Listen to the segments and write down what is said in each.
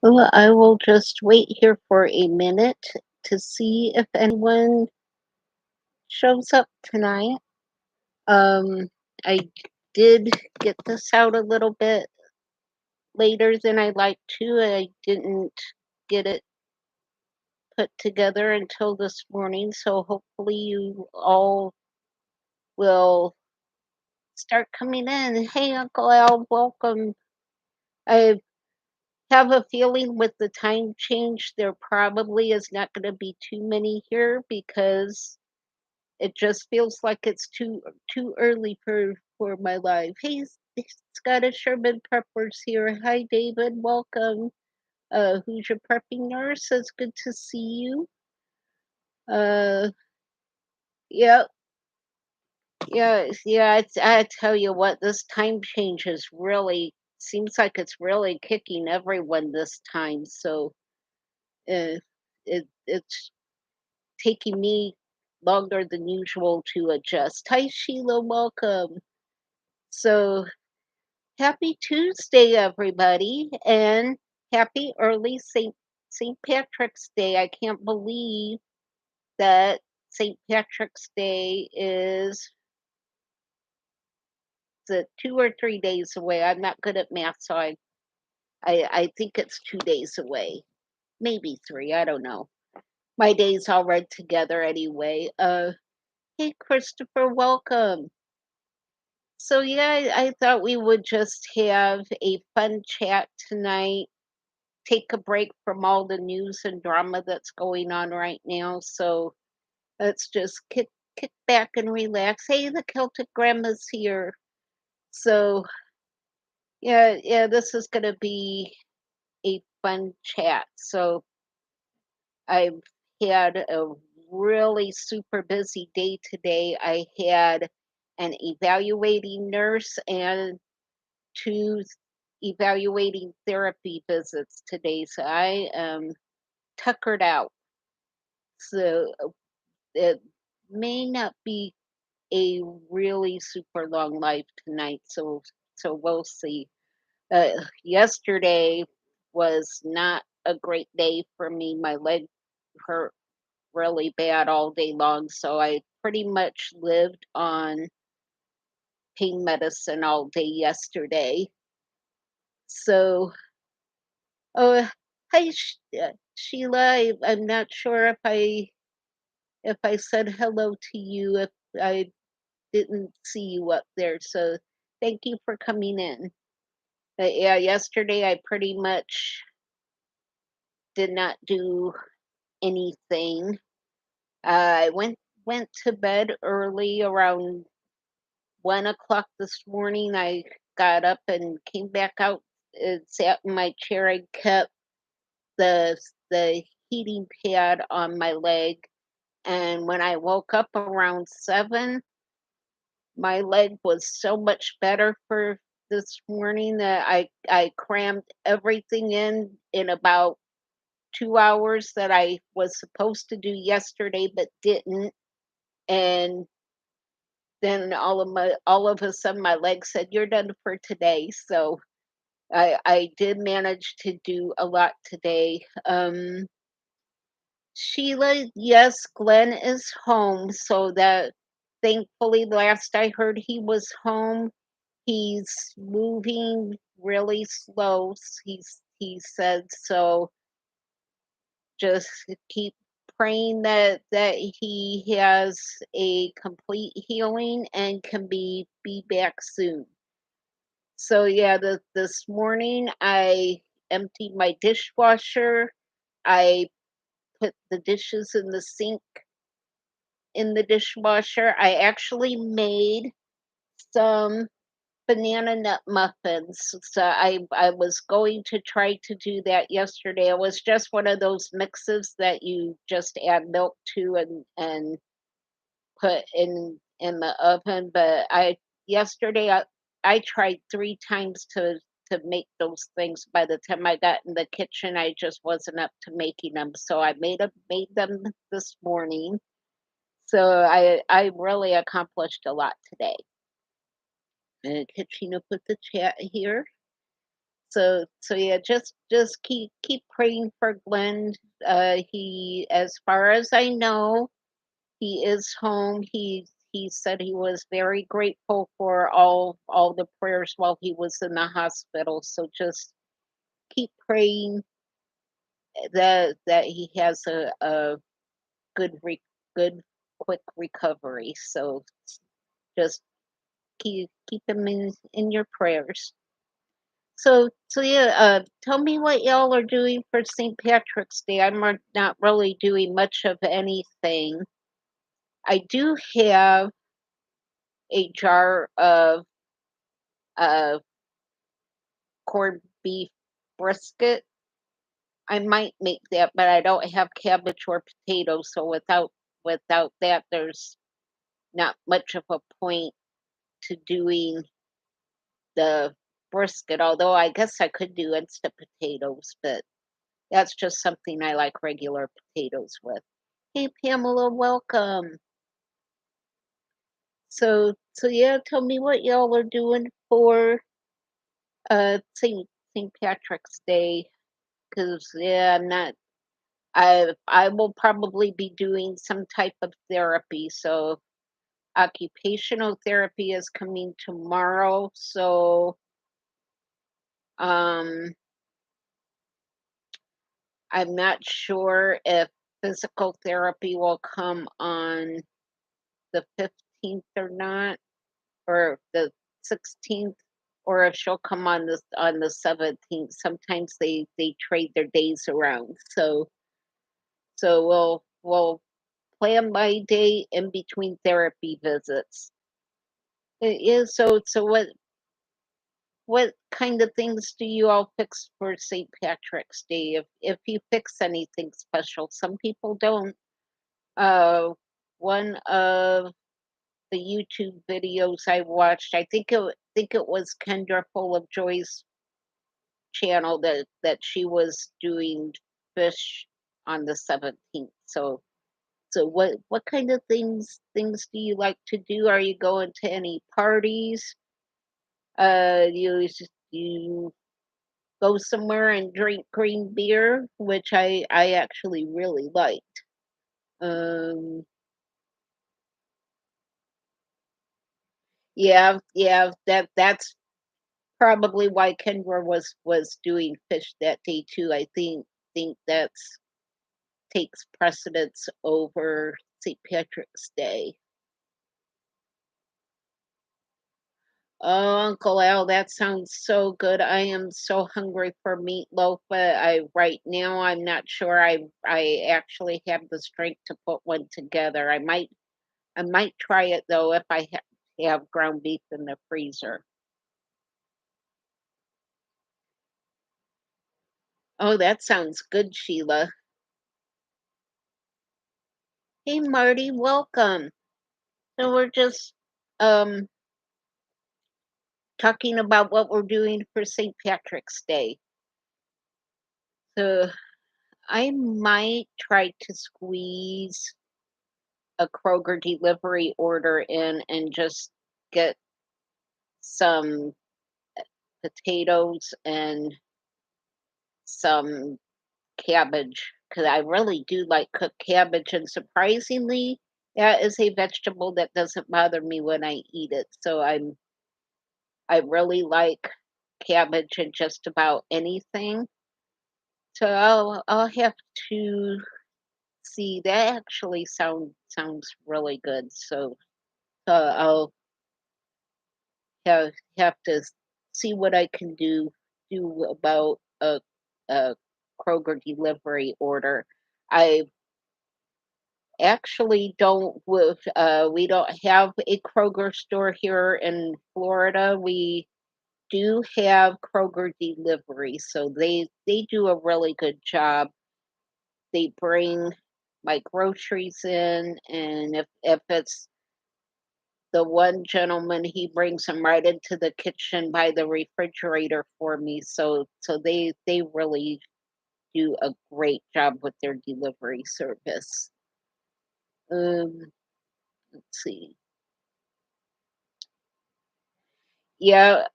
Well, I will just wait here for a minute to see if anyone shows up tonight. Um, I did get this out a little bit later than I like to. I didn't get it put together until this morning, so hopefully you all will start coming in. Hey, Uncle Al, welcome. I have a feeling with the time change, there probably is not going to be too many here because it just feels like it's too early for my life. Hey, Scottish Sherman Pepper's here. Hi, David. Welcome. Who's your prepping nurse? It's good to see you. Uh, yeah, yeah. I tell you what, this time change is really seems like it's really kicking everyone this time. So, uh, it's taking me longer than usual to adjust. Hi, Sheila. Welcome. So happy Tuesday, everybody, and happy early Saint Patrick's Day. I can't believe that Saint Patrick's Day is 2 or 3 days away. I'm not good at math, so I think it's 2 days away, maybe three. I don't know. My days all read together anyway. Hey, Christopher, welcome. So yeah, I thought we would just have a fun chat tonight, take a break from all the news and drama that's going on right now. So let's just kick back and relax. Hey, the Celtic Grandma's here. So yeah, this is gonna be a fun chat. So I've had a really super busy day today. I had an evaluating nurse and two evaluating therapy visits today. So I am tuckered out. So it may not be a really super long life tonight. So we'll see. Yesterday was not a great day for me. My leg hurt really bad all day long, so I pretty much lived on pain medicine all day yesterday. So, oh, hi, Sheila. I'm not sure if I said hello to you. If I didn't see you up there, so thank you for coming in. Yeah, yesterday I pretty much did not do anything. I went to bed early around 1 o'clock this morning. I got up and came back out and sat in my chair. I kept the heating pad on my leg, and when I woke up around 7, my leg was so much better for this morning that I crammed everything in about 2 hours that I was supposed to do yesterday but didn't, and then all of a sudden, my leg said, "You're done for today." So, I did manage to do a lot today. Sheila, yes, Glenn is home, so that thankfully, last I heard, he was home. He's moving really slow, he said, so just keep praying that he has a complete healing and can be back soon. So yeah, this morning I emptied my dishwasher. I put the dishes in the sink in the dishwasher. I actually made some banana nut muffins. So I was going to try to do that yesterday. It was just one of those mixes that you just add milk to and put in the oven. But I yesterday I tried 3 times to make those things. By the time I got in the kitchen, I just wasn't up to making them. So I made them this morning. So I really accomplished a lot today. And catching up with the chat here. So yeah, just keep praying for Glenn. He, as far as I know, he is home. He said he was very grateful for all the prayers while he was in the hospital. So just keep praying that he has a good good quick recovery. So just keep him in your prayers. So yeah, tell me what y'all are doing for St. Patrick's Day. Not really doing much of anything. I do have a jar of uh corned beef brisket. I might make that, but I don't have cabbage or potatoes, so without that, there's not much of a point to doing the brisket. Although I guess I could do instant potatoes, but that's just something I like regular potatoes with. Hey Pamela, welcome. So yeah, tell me what y'all are doing for Saint Patrick's Day. Cause yeah, I will probably be doing some type of therapy. So occupational therapy is coming tomorrow. So um I'm not sure if physical therapy will come on the 15th or not, or the 16th, or if she'll come on the 17th. Sometimes they trade their days around. So we'll plan my day in between therapy visits. It is so what kind of things do you all fix for St. Patrick's Day? If you fix anything special, some people don't. Uh, one of the YouTube videos I watched, think it was Kendra Full of Joy's channel that she was doing fish on the 17th. So what kind of things do you like to do? Are you going to any parties? You go somewhere and drink green beer, which I actually really like. Yeah, that's probably why Kendra was doing fish that day too. I think that's takes precedence over St. Patrick's Day. Oh, Uncle Al, that sounds so good. I am so hungry for meatloaf, but I right now I'm not sure I actually have the strength to put one together. I might try it though if have ground beef in the freezer. Oh, that sounds good, Sheila. Hey, Marty, welcome. So we're just um talking about what we're doing for St. Patrick's Day. So I might try to squeeze a Kroger delivery order in and just get some potatoes and some cabbage because I really do like cooked cabbage, and surprisingly, that is a vegetable that doesn't bother me when I eat it. So I really like cabbage and just about anything. So I'll have to see. That actually sounds really good. So I'll have to see what I can do about a Kroger delivery order. I actually don't with we don't have a Kroger store here in Florida. We do have Kroger delivery, so they do a really good job. They bring my groceries in, and if it's the one gentleman, he brings them right into the kitchen by the refrigerator for me. So they really do a great job with their delivery service. Um, let's see. Yeah,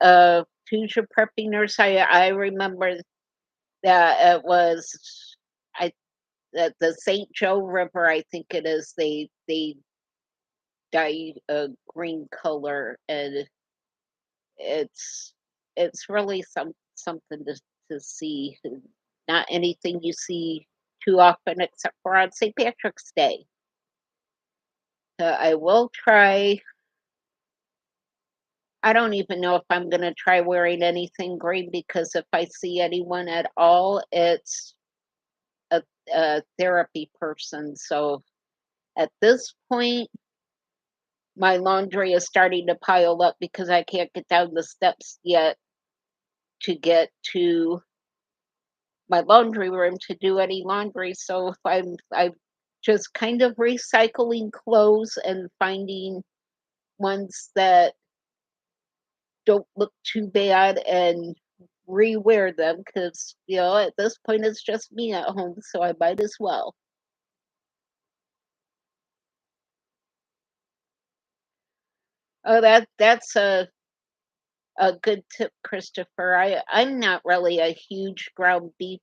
who's your preppy nurse? I remember that it was I the St. Joe River, I think it is. They dye a green color, and it's it's really something to see. Not anything you see too often, except for on St. Patrick's Day. I will try. I don't even know if I'm gonna try wearing anything green, because if I see anyone at all, it's a, a therapy person. So at this point, my laundry is starting to pile up because I can't get down the steps yet to get to my laundry room to do any laundry. So if I'm just kind of recycling clothes and finding ones that don't look too bad and rewear them, because at this point it's just me at home, so I might as well. Oh, that's a good tip, Christopher. I'm not really a huge ground beef,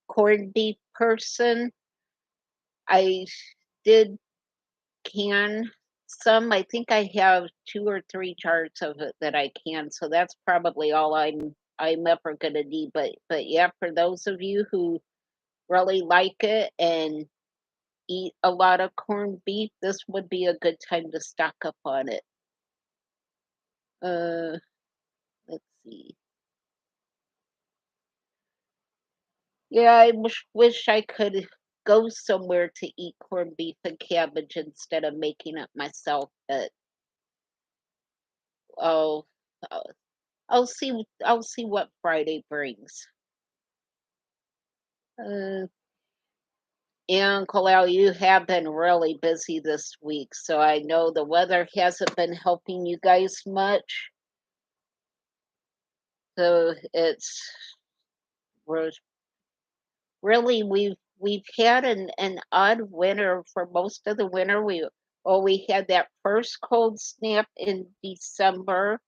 corned beef person. I did can some. I think I have 2 or 3 jars of it that I can, so that's probably all I'm ever gonna need. But yeah, for those of you who really like it and eat a lot of corned beef, this would be a good time to stock up on it. Uh, let's see. Yeah, I wish I could go somewhere to eat corned beef and cabbage instead of making it myself, but oh, I'll see what Friday brings. Uh, yeah, Uncle Al, you have been really busy this week, so I know the weather hasn't been helping you guys much. So we're really we've had an odd winter for most of the winter. We had that first cold snap in December,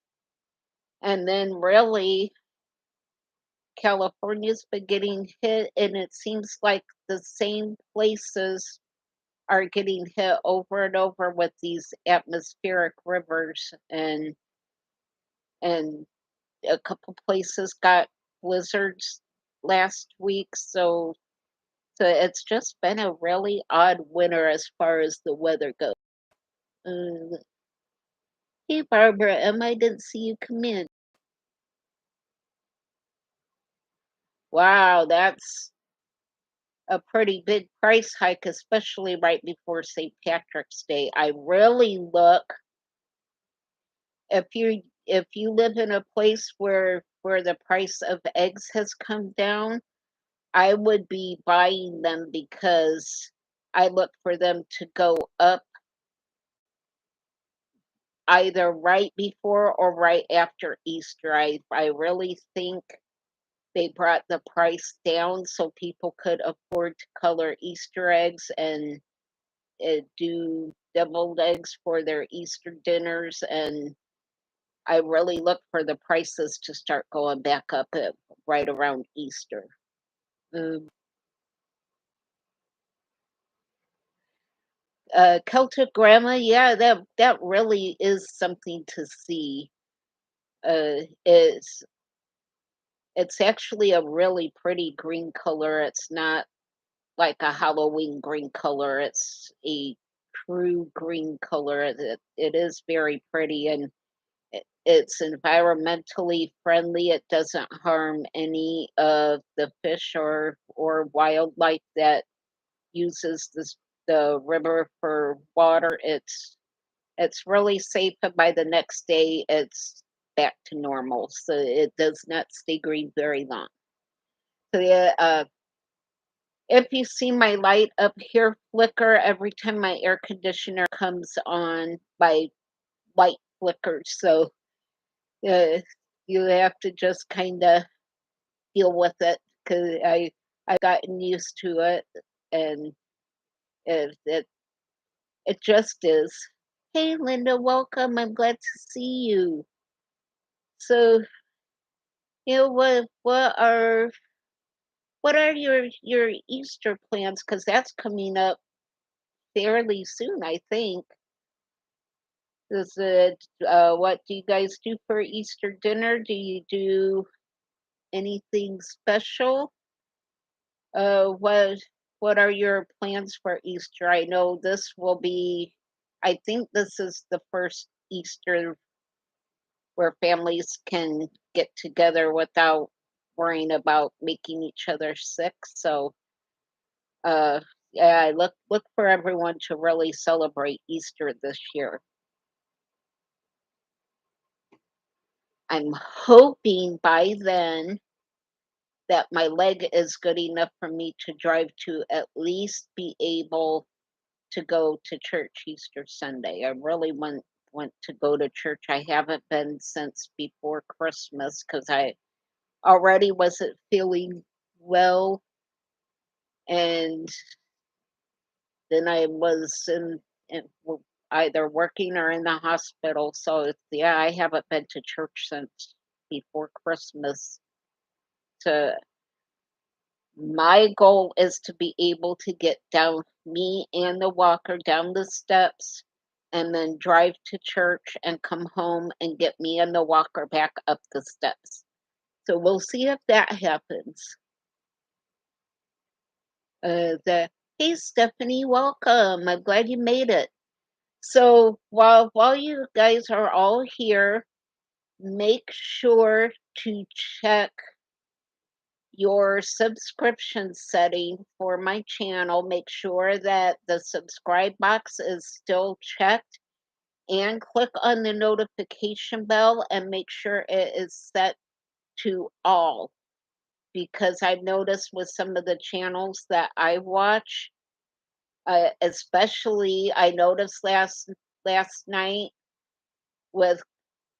and then really California's been getting hit, and it seems like the same places are getting hit over and over with these atmospheric rivers, and a couple places got blizzards last week. So it's just been a really odd winter as far as the weather goes. Uh, hey, Barbara, I didn't see you come in. Wow, that's a pretty big price hike, especially right before St. Patrick's Day. I really look if you live in a place where the price of eggs has come down, I would be buying them, because I look for them to go up either right before or right after Easter. I really think they brought the price down so people could afford to color Easter eggs and do deviled eggs for their Easter dinners. And I really look for the prices to start going back up at right around Easter. Um, Celtic grandma, yeah, that really is something to see. It's actually a really pretty green color. It's not like a Halloween green color. It's a true green color. It is very pretty, and it's environmentally friendly. It doesn't harm any of the fish or wildlife that uses the river for water. It's really safe, and by the next day, it's back to normal. So it does not stay green very long. So yeah, if you see my light up here flicker every time my air conditioner comes on, my light flickers. So uh, you have to just kind of deal with it, because I've gotten used to it, and it just is. Hey, Linda, welcome. I'm glad to see you. So, what are your Easter plans? Because that's coming up fairly soon, I think. Is it what do you guys do for Easter dinner? Do you do anything special? What are your plans for Easter? I know this will be. I think this is the first Easter where families can get together without worrying about making each other sick. So, yeah, I look for everyone to really celebrate Easter this year. I'm hoping by then that my leg is good enough for me to drive to at least be able to go to church Easter Sunday. I really want to go to church. I haven't been since before Christmas because I already wasn't feeling well, and then I was either working or in the hospital. So yeah, I haven't been to church since before Christmas. To My goal is to be able to get down me and the walker down the steps and then drive to church and come home and get me and the walker back up the steps. So we'll see if that happens. The Hey Stephanie, welcome. I'm glad you made it. So while you guys are all here, make sure to check your subscription setting for my channel. Make sure that the subscribe box is still checked and click on the notification bell and make sure it is set to all, because I've noticed with some of the channels that I watch, especially I noticed last night with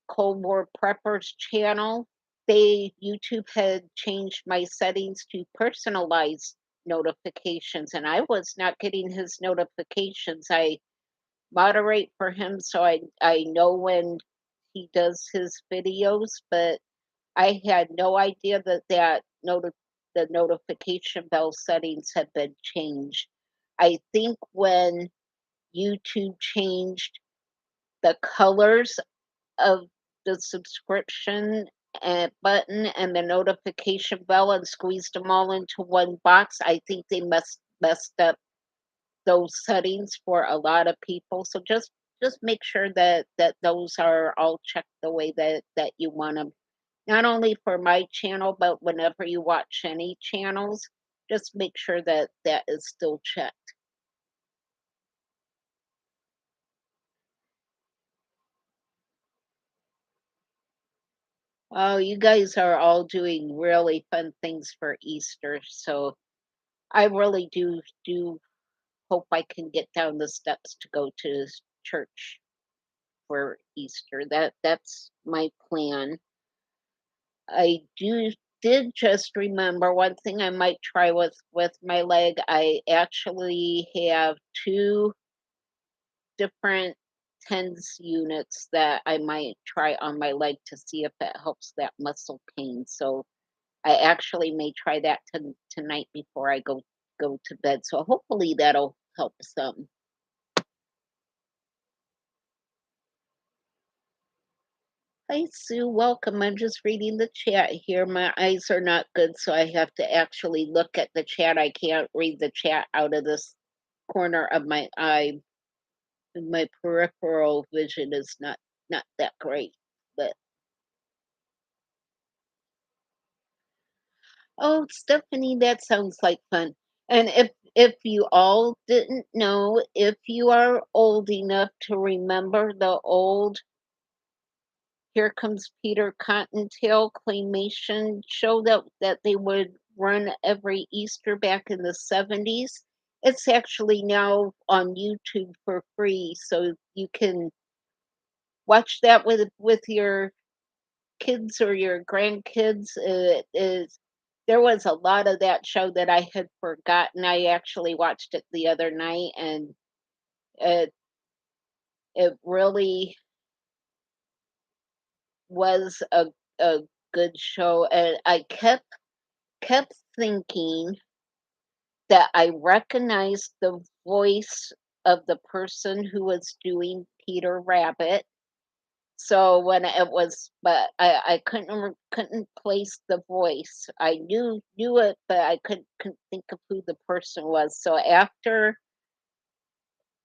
Cold War Preppers channel, YouTube had changed my settings to personalized notifications, and I was not getting his notifications. I moderate for him, so I know when he does his videos, but I had no idea that the notification bell settings had been changed. I think when YouTube changed the colors of the subscription button and the notification bell and squeezed them all into one box, I think they messed up those settings for a lot of people. So just make sure that those are all checked the way that you want them. Not only for my channel, but whenever you watch any channels, just make sure that that is still checked. Oh, you guys are all doing really fun things for Easter, so I really do hope I can get down the steps to go to church for Easter. That's my plan. I did just remember one thing I might try with my leg. I actually have two different TENS units that I might try on my leg to see if it helps that muscle pain. So I actually may try that tonight before I go to bed. So hopefully that'll help some. Hi Sue, welcome. I'm just reading the chat here. My eyes are not good, so I have to actually look at the chat. I can't read the chat out of this corner of my eye. My peripheral vision is not that great. But oh, Stephanie, that sounds like fun. And if you all didn't know, if you are old enough to remember the old Here Comes Peter Cottontail claymation show that they would run every Easter back in the 70s. It's actually now on YouTube for free, so you can watch that with your kids or your grandkids. It is There was a lot of that show that I had forgotten. I actually watched it the other night, and it it really was a good show, and I kept thinking that I recognized the voice of the person who was doing Peter Rabbit. So when it was, but I couldn't place the voice. I knew it, but I couldn't think of who the person was. So after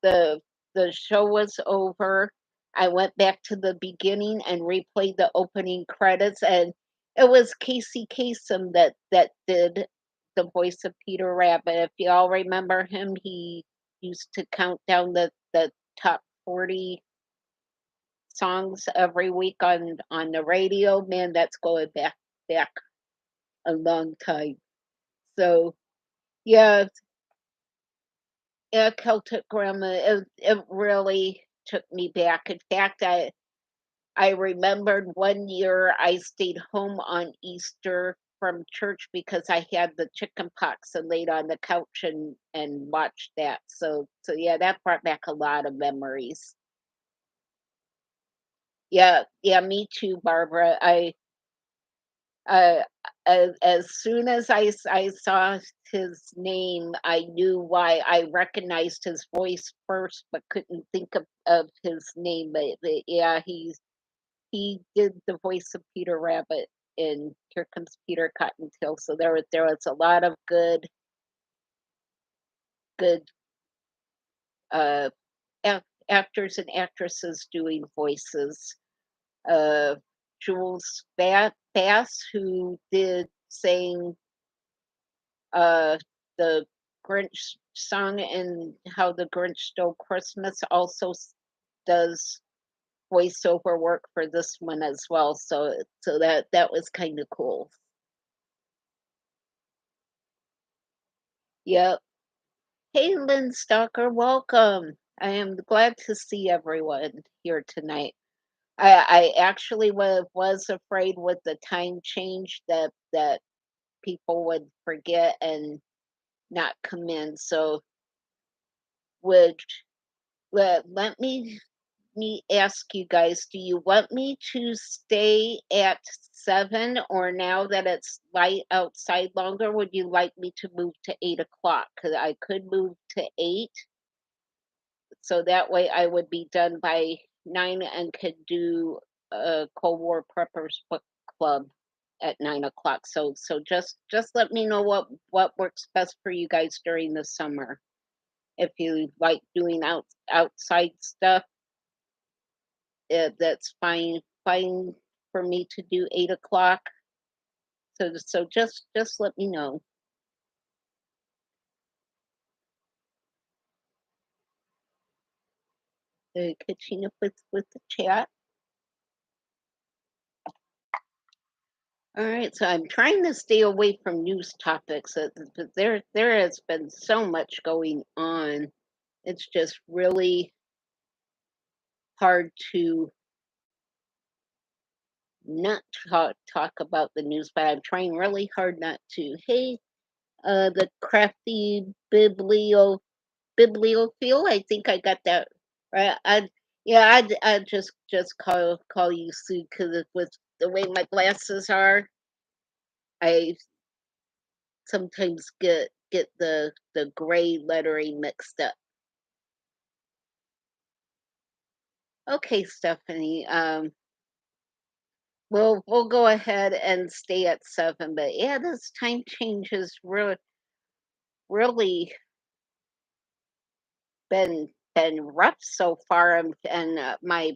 the the show was over, I went back to the beginning and replayed the opening credits, and it was Casey Kasem that did the voice of Peter Rabbit. If you all remember him, he used to count down the top 40 songs every week on the radio. Man, that's going back a long time. So yeah, yeah, Celtic Grandma. It really took me back. In fact, I remembered one year I stayed home on Easter from church because I had the chicken pox and laid on the couch and watched that. So yeah, that brought back a lot of memories. Yeah, yeah, me too, Barbara. Uh, as soon as I saw his name, I knew why. I recognized his voice first, but couldn't think of his name. But yeah, he did the voice of Peter Rabbit in Here Comes Peter Cottontail. So there was a lot of good uh actors and actresses doing voices. Uh, Jules Bass, who did sang uh, the Grinch song and How the Grinch Stole Christmas, also does voiceover work for this one as well. So that was kind of cool. Yep. Hey, Lynn Stalker, welcome. I am glad to see everyone here tonight. I actually was afraid with the time change that people would forget and not come in. So would let me ask you guys, do you want me to stay at 7, or now that it's light outside longer, would you like me to move to 8 o'clock? Because I could move to 8, so that way I would be done by 9 and could do a Cold War Preppers Book Club at 9 o'clock. So just let me know what works best for you guys during the summer. If you like doing outside stuff, that's fine for me to do 8 o'clock. So just let me know. Catching up with the chat. All right, so I'm trying to stay away from news topics. But there has been so much going on. It's just really hard to not talk about the news, but I'm trying really hard not to. Hey, the crafty bibliophile. I think I got that right. Yeah, I just call you Sue because with the way my glasses are, I sometimes get the gray lettering mixed up. Okay, Stephanie. We'll go ahead and stay at 7. But yeah, this time change has really been rough so far. And my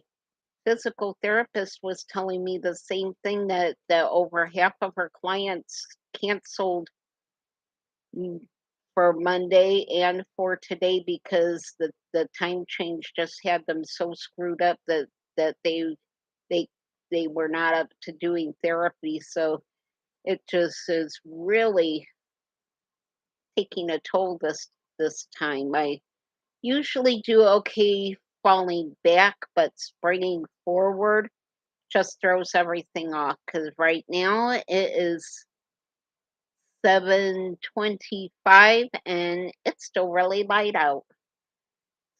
physical therapist was telling me the same thing, that over half of her clients canceled mm, for Monday and for today because the time change just had them so screwed up that they they were not up to doing therapy. So it just is really taking a toll this time. I usually do okay falling back, but springing forward just throws everything off. Because right now it is 7:25 and it's still really light out.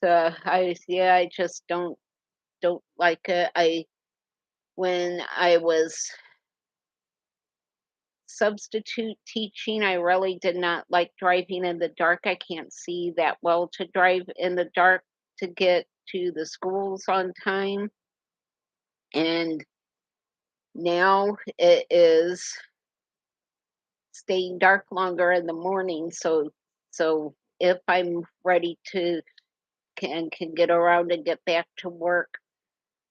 So I just don't like it. I When I was substitute teaching, I really did not like driving in the dark. I can't see that well to drive in the dark to get to the schools on time. And now it is staying dark longer in the morning. So if I'm ready to can get around and get back to work,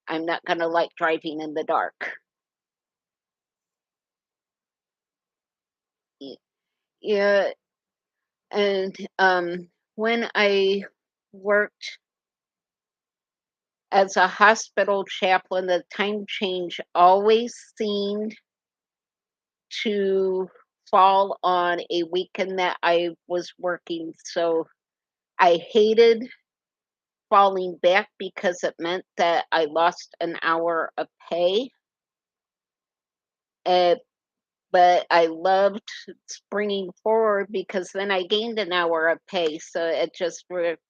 I'm not gonna like driving in the dark. Y- Yeah, and when I worked as a hospital chaplain, the time change always seemed to fall on a weekend that I was working. So I hated falling back because it meant that I lost an hour of pay. Uh, but I loved springing forward because then I gained an hour of pay. So it just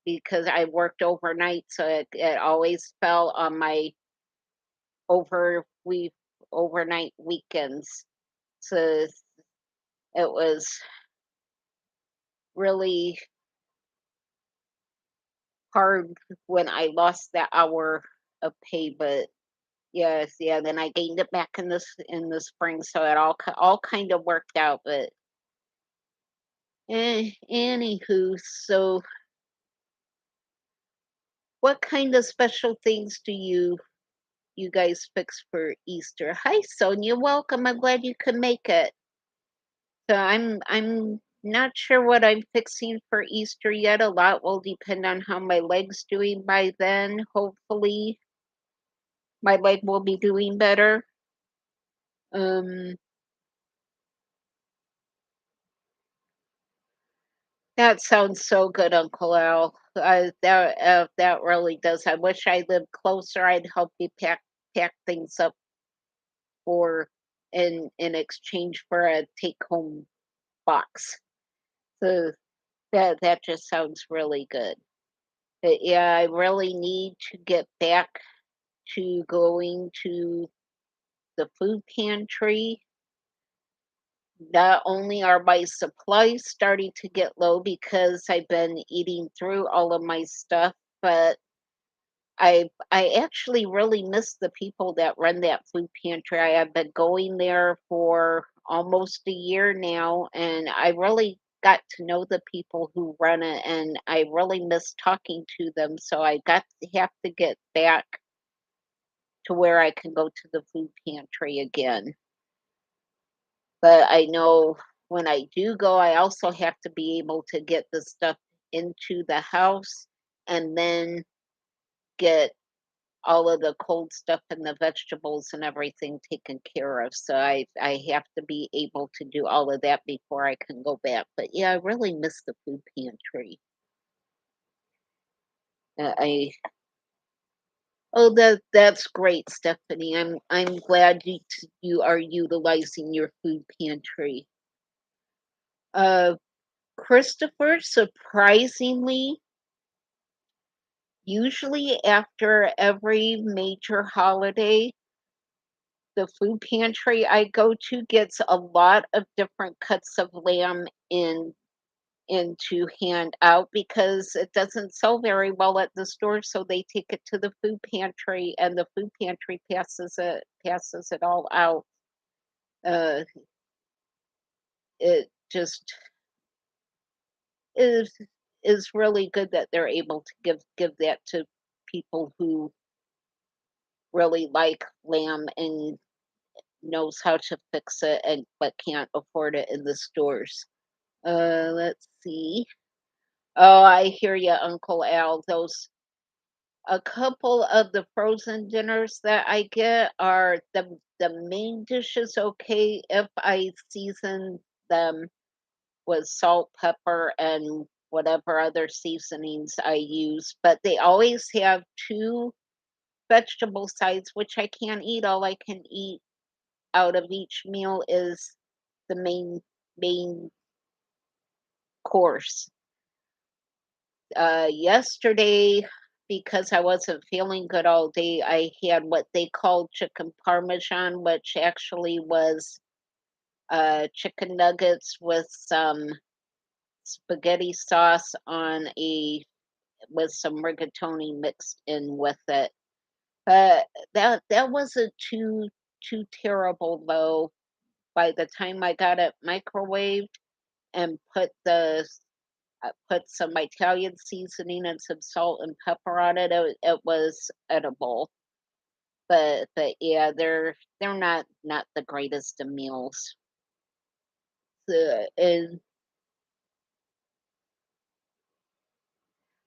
because I worked overnight, so it always fell on my over we overnight weekends. So it was really hard when I lost that hour of pay, but yes, yeah, then I gained it back in the spring, so it all kind of worked out. But anywho, so what kind of special things do you guys fix for Easter? Hi, Sonia. Welcome. I'm glad you could make it. So I'm not sure what I'm fixing for Easter yet. A lot will depend on how my leg's doing by then. Hopefully, my leg will be doing better. Um, that sounds so good, Uncle Al. That really does. I wish I lived closer. I'd help you pack things up for in exchange for a take home box. So that just sounds really good. But yeah, I really need to get back to going to the food pantry. Not only are my supplies starting to get low because I've been eating through all of my stuff, but I actually really miss the people that run that food pantry. I have been going there for almost a year now, and I really got to know the people who run it, and I really miss talking to them. So I got to have to get back to where I can go to the food pantry again. But I know when I do go, I also have to be able to get the stuff into the house and then get all of the cold stuff and the vegetables and everything taken care of. So I have to be able to do all of that before I can go back. But yeah, I really miss the food pantry. I Oh, that's great, Stephanie. I'm glad you are utilizing your food pantry. Uh, Christopher, surprisingly, usually after every major holiday, the food pantry I go to gets a lot of different cuts of lamb in to hand out because it doesn't sell very well at the store, so they take it to the food pantry and the food pantry passes it all out. Uh, it just is is really good that they're able to give that to people who really like lamb and knows how to fix it and but can't afford it in the stores. Let's see. Oh, I hear you, Uncle Al. Those A couple of the frozen dinners that I get are the main dishes okay if I season them with salt, pepper, and whatever other seasonings I use. But they always have two vegetable sides, which I can't eat. All I can eat out of each meal is the main course. Yesterday because I wasn't feeling good all day, I had what they call chicken parmesan, which actually was chicken nuggets with some spaghetti sauce on a with some rigatoni mixed in with it. That wasn't too terrible though. By the time I got it microwaved and put some Italian seasoning and some salt and pepper on it, it was edible. But yeah, they're not the greatest of meals. And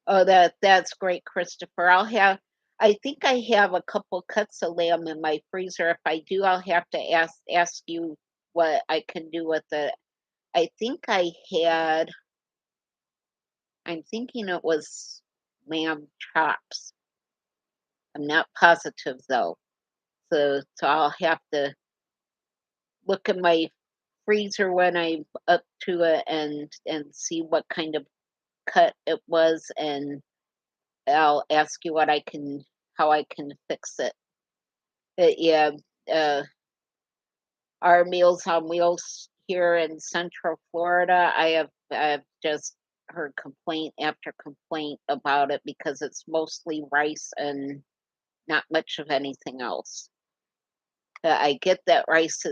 oh, that's great, Christopher. I think I have a couple cuts of lamb in my freezer. If I do, I'll have to ask you what I can do with it. I think I'm thinking it was lamb chops. I'm not positive though. So I'll have to look in my freezer when I'm up to it and see what kind of cut it was, and I'll ask you what I can how I can fix it. But yeah, uh, our Meals on Wheels here in Central Florida, I've just heard complaint after complaint about it because it's mostly rice and not much of anything else. I get that rice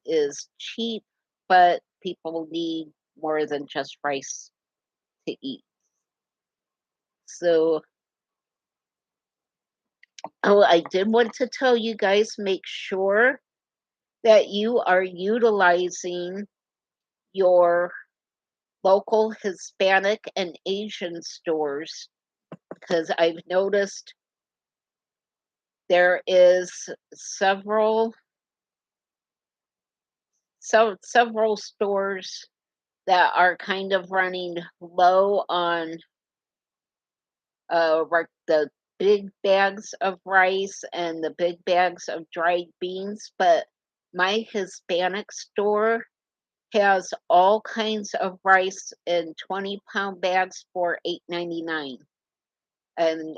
is cheap, but people need more than just rice to eat. So, oh, I did want to tell you guys, make sure that you are utilizing your local Hispanic and Asian stores because I've noticed there is several stores that are kind of running low on the big bags of rice and the big bags of dried beans, but my Hispanic store has all kinds of rice in 20-pound bags for 8.99. And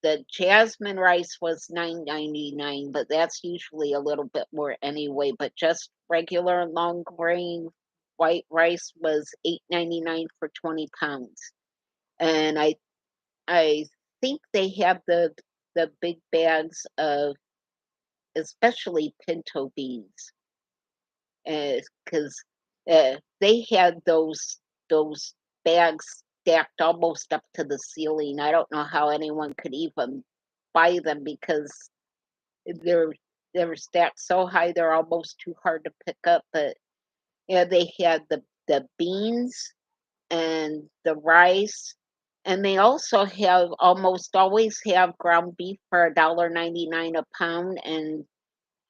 the jasmine rice was 9.99, but that's usually a little bit more anyway. But just regular long grain white rice was 8.99 for 20 pounds. And I think they have the big bags of especially pinto beans, because they had those bags stacked almost up to the ceiling. I don't know how anyone could even buy them because they're they're stacked so high they're almost too hard to pick up. But yeah, they had the beans and the rice, and they also have almost always have ground beef for $1.99 a pound, and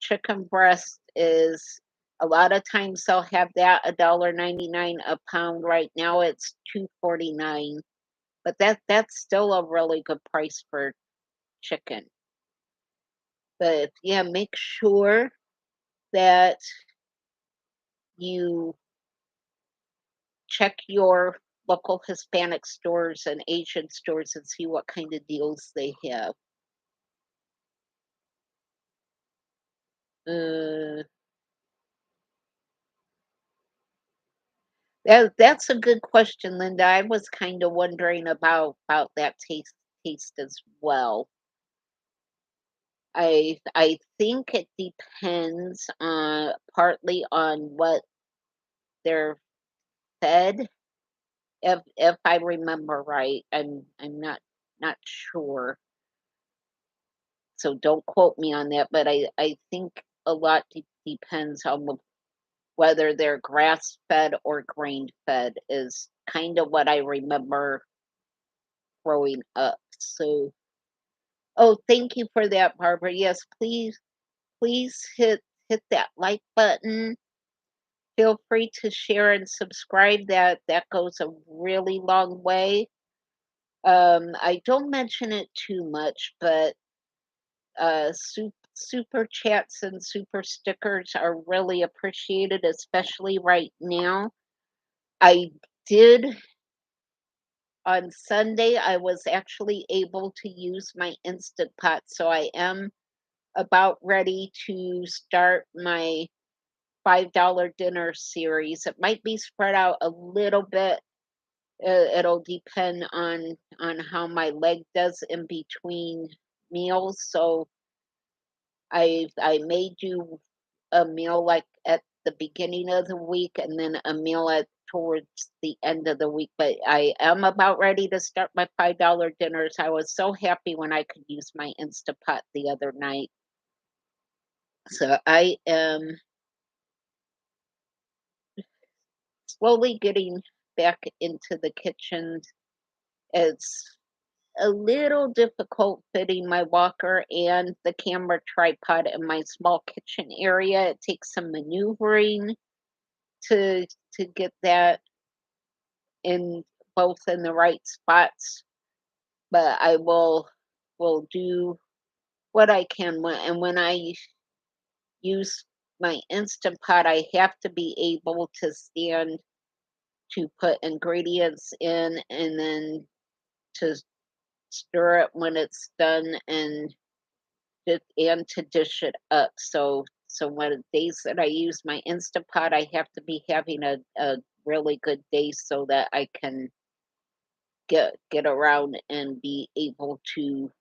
chicken breast is a lot of times they'll have that $1.99 a pound. Right now it's 2.49, but that's still a really good price for chicken. But yeah, make sure that you check your local Hispanic stores and Asian stores and see what kind of deals they have. Uh, that's a good question, Linda. I was kind of wondering about that taste as well. I think it depends on partly on what they're fed. If I remember right, I'm not sure, so don't quote me on that. But I think a lot depends on whether they're grass fed or grain fed is kind of what I remember growing up. So, oh, thank you for that, Barbara. Yes, please hit that like button. Feel free to share and subscribe. That goes a really long way. I don't mention it too much, but super chats and super stickers are really appreciated, especially right now. I did On Sunday, I was actually able to use my Instant Pot, so I am about ready to start my $5 dinner series. It might be spread out a little bit. It'll depend on how my leg does in between meals. So I may do a meal like at the beginning of the week and then a meal at towards the end of the week. But I am about ready to start my $5 dinners. I was so happy when I could use my Instapot the other night. So I am slowly getting back into the kitchen. It's a little difficult fitting my walker and the camera tripod in my small kitchen area. It takes some maneuvering to get that in both in the right spots, but I will do what I can when I use my Instant Pot, I have to be able to stand to put ingredients in and then to stir it when it's done and to dish it up. So when days that I use my Instapot, I have to be having a really good day so that I can get around and be able to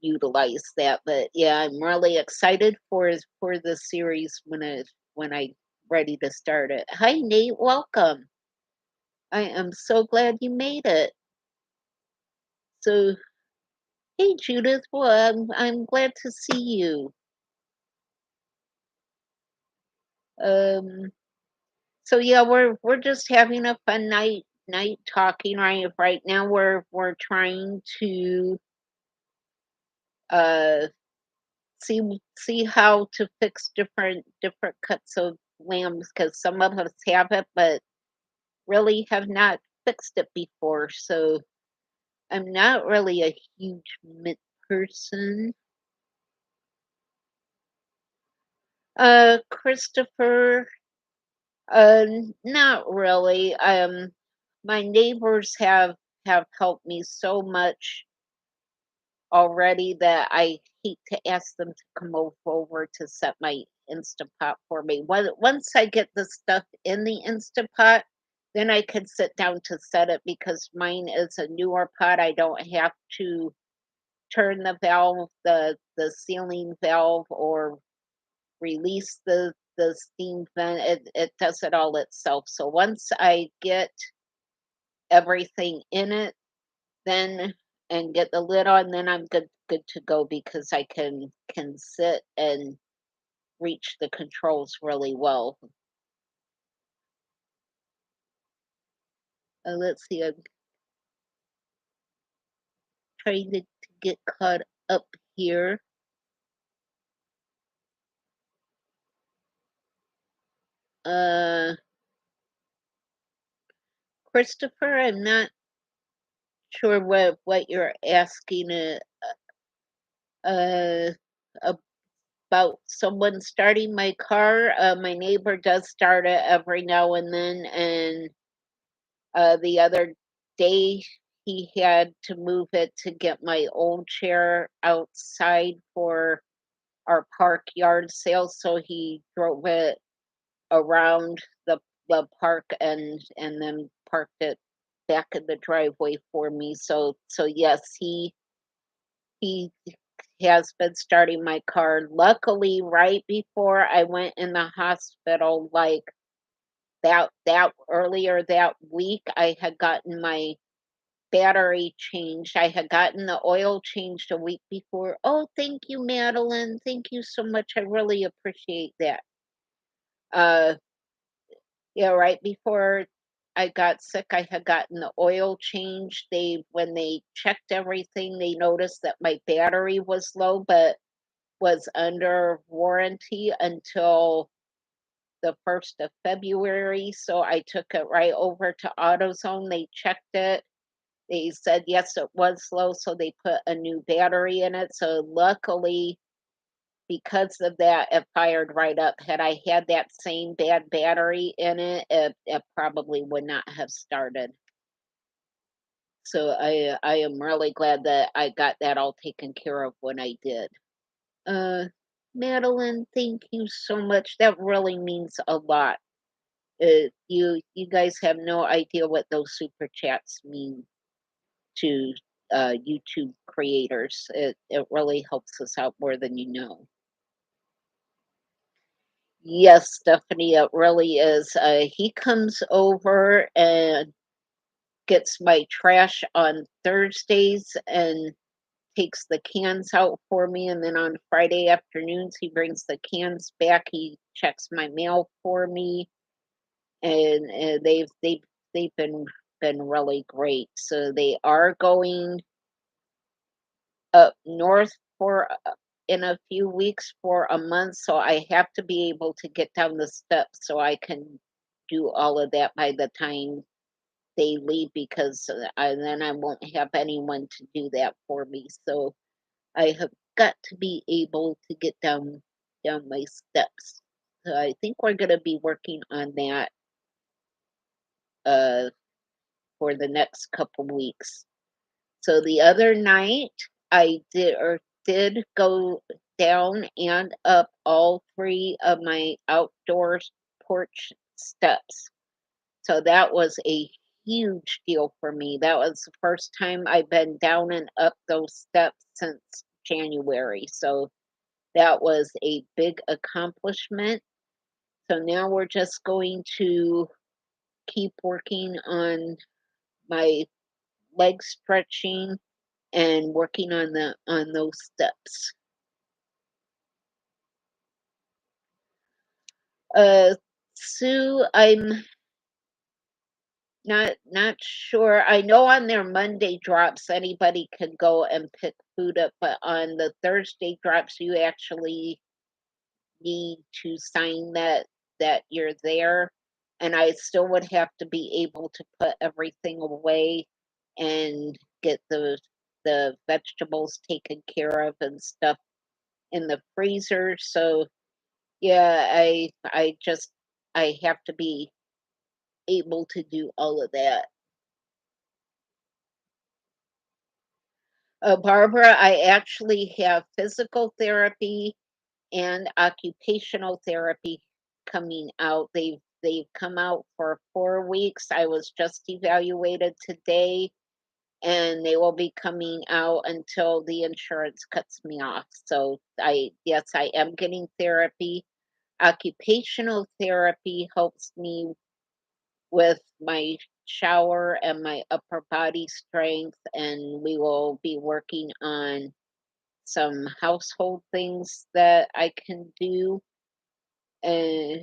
utilize that. But yeah, I'm really excited for the series when I ready to start it. Hi Nate, welcome. I am so glad you made it. So hey Judith, well I'm glad to see you. Um so yeah, we're just having a fun night talking right now. We're trying to uh see how to fix different cuts of lambs because some of us have it, but really have not fixed it before. So I'm not really a huge mint person. Christopher, not really. My neighbors have helped me so much already that I hate to ask them to come over to set my Instapot for me. Once I get the stuff in the Instapot, then I can sit down to set it because mine is a newer pot. I don't have to turn the valve, the sealing valve, or release the steam vent. It does it all itself. So once I get everything in it, then and get the lid on, then I'm good to go because I can sit and reach the controls really well. Let's see, I'm trying to get caught up here. Uh, Christopher, I'm not sure what you're asking uh about someone starting my car. My neighbor does start it every now and then, and the other day, he had to move it to get my old chair outside for our park yard sale, so he drove it around the park and then parked it back in the driveway for me. So yes, he has been starting my car. Luckily, right before I went in the hospital, like that earlier that week, I had gotten my battery changed. I had gotten the oil changed a week before. Oh, thank you, Madeline. Thank you so much. I really appreciate that. Uh, yeah, right before I got sick, I had gotten the oil changed. When they checked everything, they noticed that my battery was low, but was under warranty until the 1st of February. So I took it right over to AutoZone. They checked it. They said, yes, it was low, so they put a new battery in it. So luckily, because of that, it fired right up. Had I had that same bad battery in it, it probably would not have started. So I am really glad that I got that all taken care of when I did. Uh, Madeline, thank you so much. That really means a lot. You guys have no idea what those super chats mean to YouTube creators. It really helps us out more than you know. Yes, Stephanie, it really is. He comes over and gets my trash on Thursdays and takes the cans out for me, and then on Friday afternoons he brings the cans back. He checks my mail for me, and they've been really great. So they are going up north for in a few weeks for a month, so I have to be able to get down the steps so I can do all of that by the time they leave because then I won't have anyone to do that for me. So I have got to be able to get down my steps. So I think we're going to be working on that uh, for the next couple weeks. So the other night I did go down and up all three of my outdoor porch steps. So that was a huge deal for me. That was the first time I've been down and up those steps since January. So that was a big accomplishment. So now we're just going to keep working on my leg stretching and working on the on those steps. Uh, Sue, I'm not sure. I know on their Monday drops anybody can go and pick food up, but on the Thursday drops you actually need to sign that you're there, and I still would have to be able to put everything away and get the vegetables taken care of and stuff in the freezer. So yeah, I just I have to be able to do all of that. Barbara, I actually have physical therapy and occupational therapy coming out. They've come out for 4 weeks. I was just evaluated today, and they will be coming out until the insurance cuts me off. So I yes, I am getting therapy. Occupational therapy helps me with my shower and my upper body strength, and we will be working on some household things that I can do. And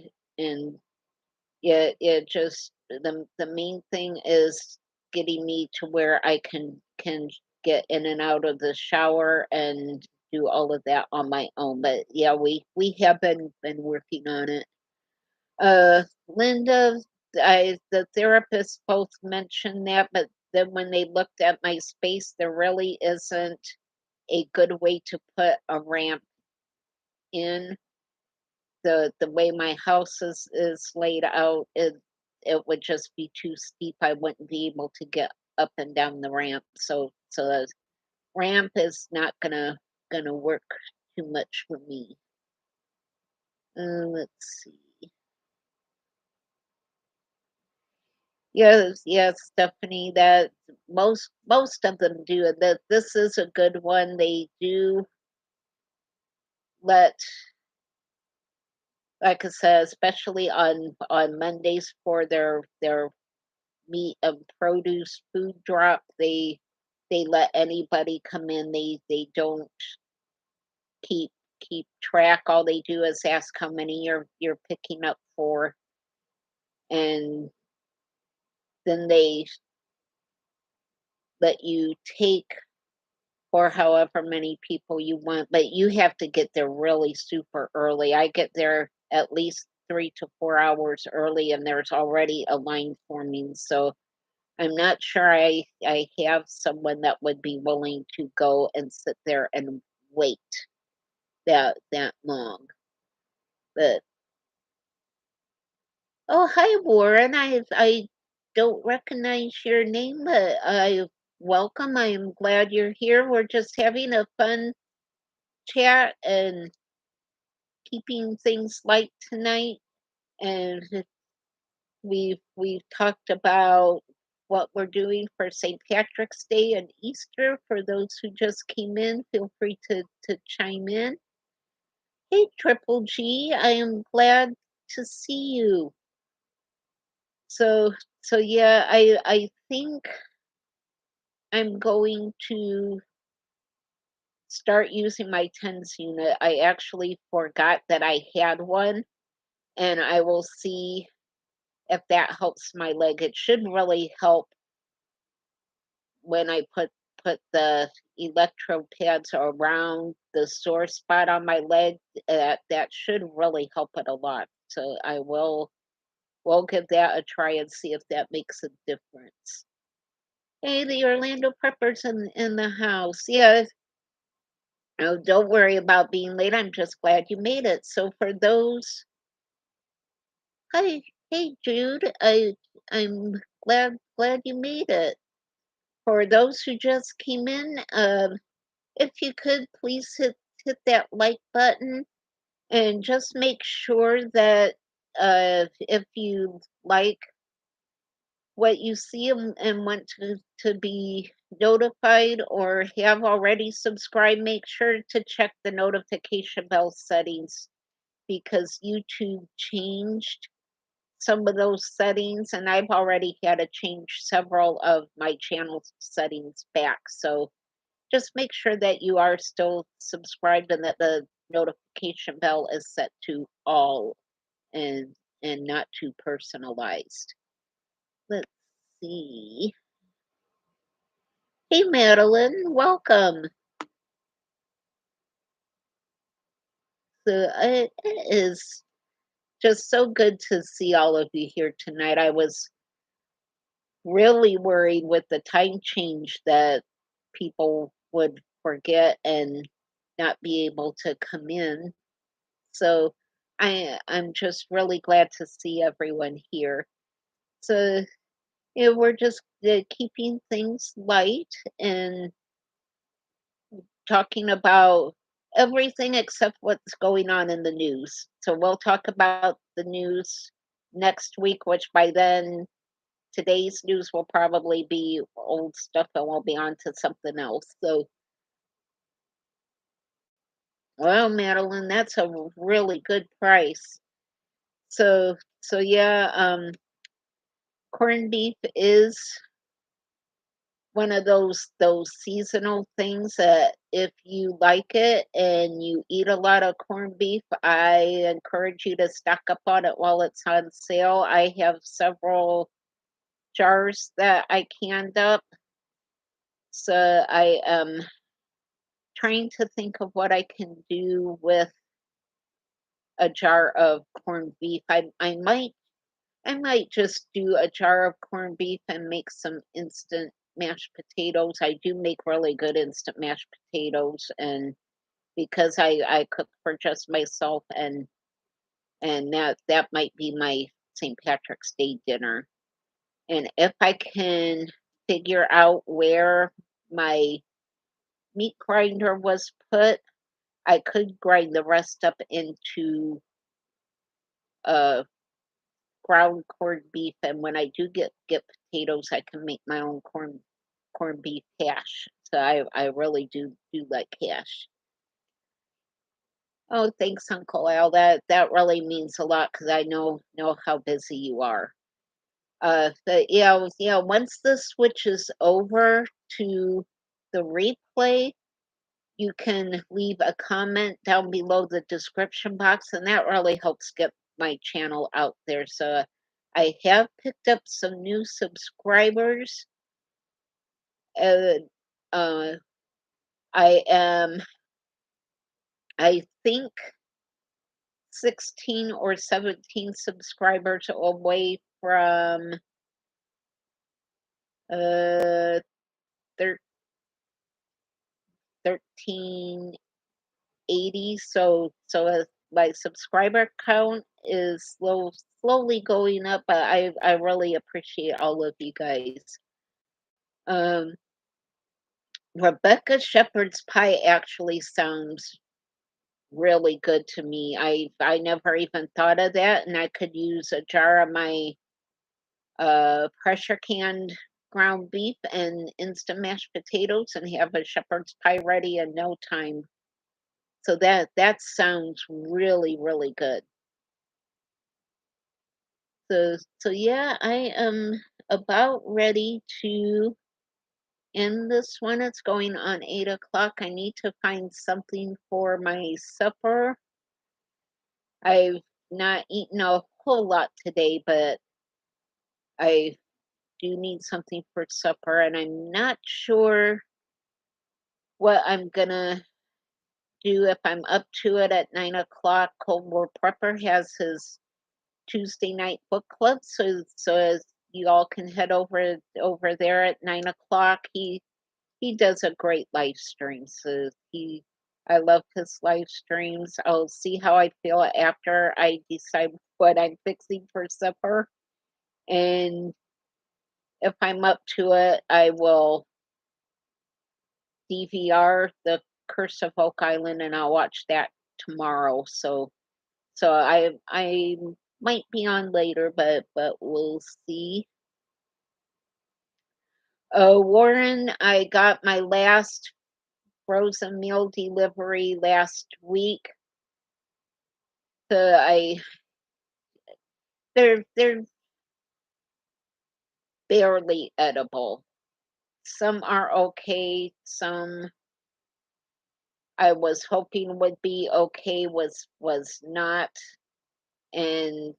yeah, it just the main thing is getting me to where I can get in and out of the shower and do all of that on my own. But yeah, we have been working on it. Linda, I the therapists both mentioned that, but then when they looked at my space, there really isn't a good way to put a ramp in. The way my house is laid out, it would just be too steep. I wouldn't be able to get up and down the ramp. So the ramp is not gonna work too much for me. Let's see. Yes, yes, Stephanie. That most of them do. That this is a good one. They do let, like I said, especially on Mondays for their meat and produce food drop. They let anybody come in. They don't keep keep track. All they do is ask how many you're picking up for, and then they let you take for however many people you want, but you have to get there really super early. I get there at least 3 to 4 hours early, and there's already a line forming. So I'm not sure I have someone that would be willing to go and sit there and wait that long. But oh, hi Warren. I don't recognize your name, but I welcome. I am glad you're here. We're just having a fun chat and keeping things light tonight. And we've talked about what we're doing for St. Patrick's Day and Easter. For those who just came in, feel free to chime in. Hey, Triple G, I am glad to see you. So so yeah, I think I'm going to start using my TENS unit. I actually forgot that I had one, and I will see if that helps my leg. It should really help when I put the electrode pads around the sore spot on my leg. That should really help it a lot. So I will give that a try and see if that makes a difference. Hey, the Orlando Preppers in the house. Yeah, oh, don't worry about being late. I'm just glad you made it. So for those, hi, hey Jude, I'm glad you made it. For those who just came in, if you could please hit that like button and just make sure that if you like what you see and want to be notified or have already subscribed, make sure to check the notification bell settings because YouTube changed some of those settings and I've already had to change several of my channel settings back. So just make sure that you are still subscribed and that the notification bell is set to all and not too personalized. Let's see. Hey Madeline, welcome. So it is just so good to see all of you here tonight. I was really worried with the time change that people would forget and not be able to come in. So I'm just really glad to see everyone here. So yeah, we're just keeping things light and talking about everything except what's going on in the news. So we'll talk about the news next week, which by then today's news will probably be old stuff and we'll be on to something else. So, well, Madeline, that's a really good price. So yeah, corned beef is one of those seasonal things that if you like it and you eat a lot of corned beef, I encourage you to stock up on it while it's on sale. I have several jars that I canned up. So I am trying to think of what I can do with a jar of corned beef. I might just do a jar of corned beef and make some instant mashed potatoes. I do make really good instant mashed potatoes, and because I cook for just myself, and that might be my St. Patrick's Day dinner. And if I can figure out where my meat grinder was put, I could grind the rest up into uh ground corned beef, and when I do get potatoes, I can make my own corned beef hash. So I really do like hash. Oh, thanks, Uncle Al. That really means a lot because I know how busy you are. Yeah. Once this switches over to the replay, you can leave a comment down below the description box, and that really helps get my channel out there. So I have picked up some new subscribers. Uh, uh, I am, I think, 16 or 17 subscribers away from uh, thir- 1380. So my subscriber count is slowly going up, but I really appreciate all of you guys. Um, Rebecca Shepherd's pie actually sounds really good to me. I never even thought of that, and I could use a jar of my pressure canned ground beef and instant mashed potatoes and have a shepherd's pie ready in no time. So that sounds really, really good. So yeah, I am about ready to end this one. It's going on 8 o'clock. I need to find something for my supper. I've not eaten a whole lot today, but I do need something for supper, and I'm not sure what I'm gonna do if I'm up to it at 9 o'clock. Cold War Prepper has his Tuesday night book club, so as you all can head over there at 9 o'clock. He does a great live stream. So he I love his live streams. I'll see how I feel after I decide what I'm fixing for supper. And if I'm up to it, I will DVR The Curse of Oak Island and I'll watch that tomorrow. So I might be on later, but we'll see. Oh, Warren, I got my last frozen meal delivery last week. I they're barely edible. Some are okay, some I was hoping would be okay, was not, and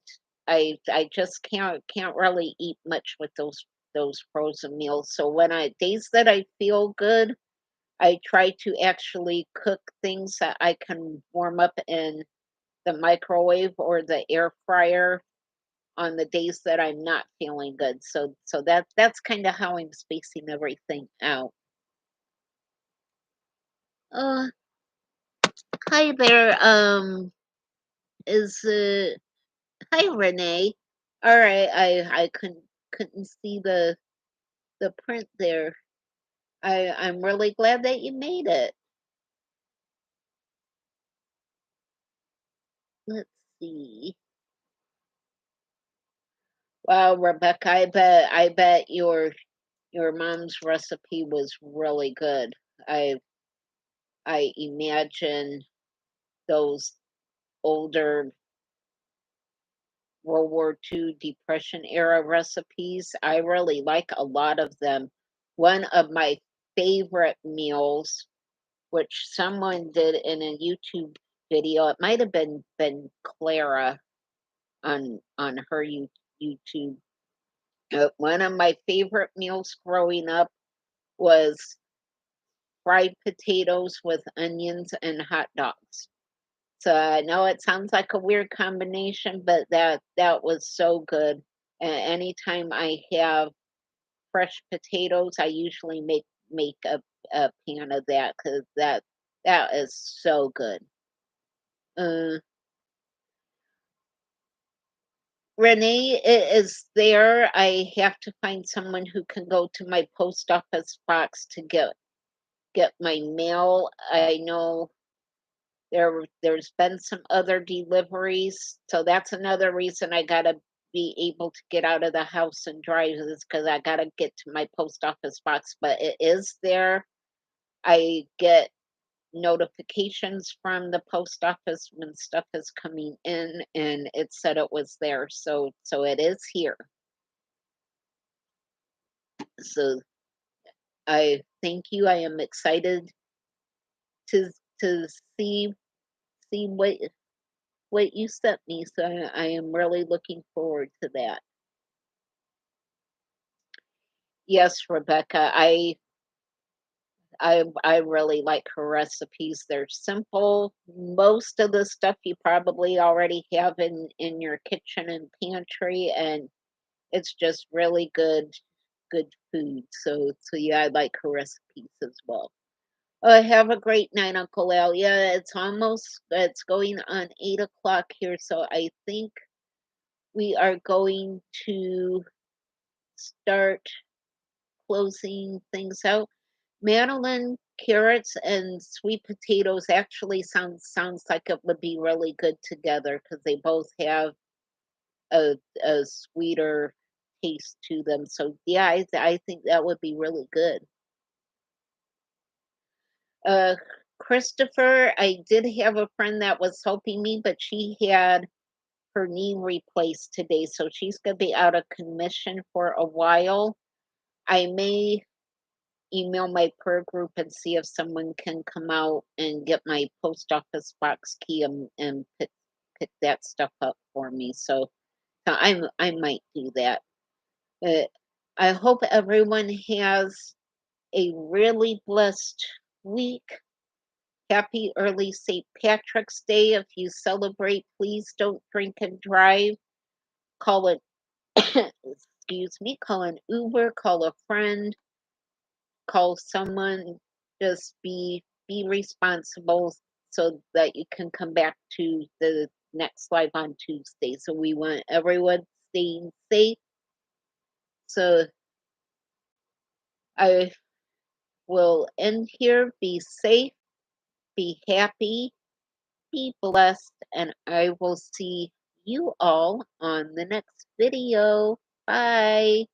I just can't really eat much with those frozen meals. So when I days that I feel good, I try to actually cook things that I can warm up in the microwave or the air fryer on the days that I'm not feeling good. So that's kind of how I'm spacing everything out. Uh, hi there. Is Hi Renee. All right, I couldn't see the print there. I'm really glad that you made it. Let's see. Wow, Rebecca, I bet your mom's recipe was really good. I I imagine those older World War II Depression era recipes. I really like a lot of them. One of my favorite meals, which someone did in a YouTube video, it might have been Clara on her YouTube. One of my favorite meals growing up was fried potatoes with onions and hot dogs. So I know it sounds like a weird combination, but that was so good. Anytime I have fresh potatoes, I usually make a pan of that because that is so good. Uh, Renee is there. I have to find someone who can go to my post office box to get my mail. I know there's been some other deliveries, so that's another reason I gotta be able to get out of the house and drive is because I gotta get to my post office box, but it is there. I get notifications from the post office when stuff is coming in, and it said it was there, so it is here. So I thank you. I am excited to to see see what you sent me. So I am really looking forward to that. Yes, Rebecca, I really like her recipes. They're simple. Most of the stuff you probably already have in your kitchen and pantry, and it's just really good food. So yeah, I like her recipes as well. Have a great night, Uncle Al. Yeah, it's going on 8 o'clock here, so I think we are going to start closing things out. Madeline, carrots and sweet potatoes actually sounds like it would be really good together because they both have a sweeter taste to them. So yeah, I think that would be really good. Uh, Christopher, I did have a friend that was helping me, but she had her knee replaced today, so she's gonna be out of commission for a while. I may email my prayer group and see if someone can come out and get my post office box key and pick that stuff up for me. So I might do that. But I hope everyone has a really blessed week. Happy early St. Patrick's Day. If you celebrate, please don't drink and drive. Call it, excuse me, call an Uber, call a friend, call someone. Just be responsible so that you can come back to the next live on Tuesday. So we want everyone staying safe. So I will end here. Be safe, be happy, be blessed, and I will see you all on the next video. Bye.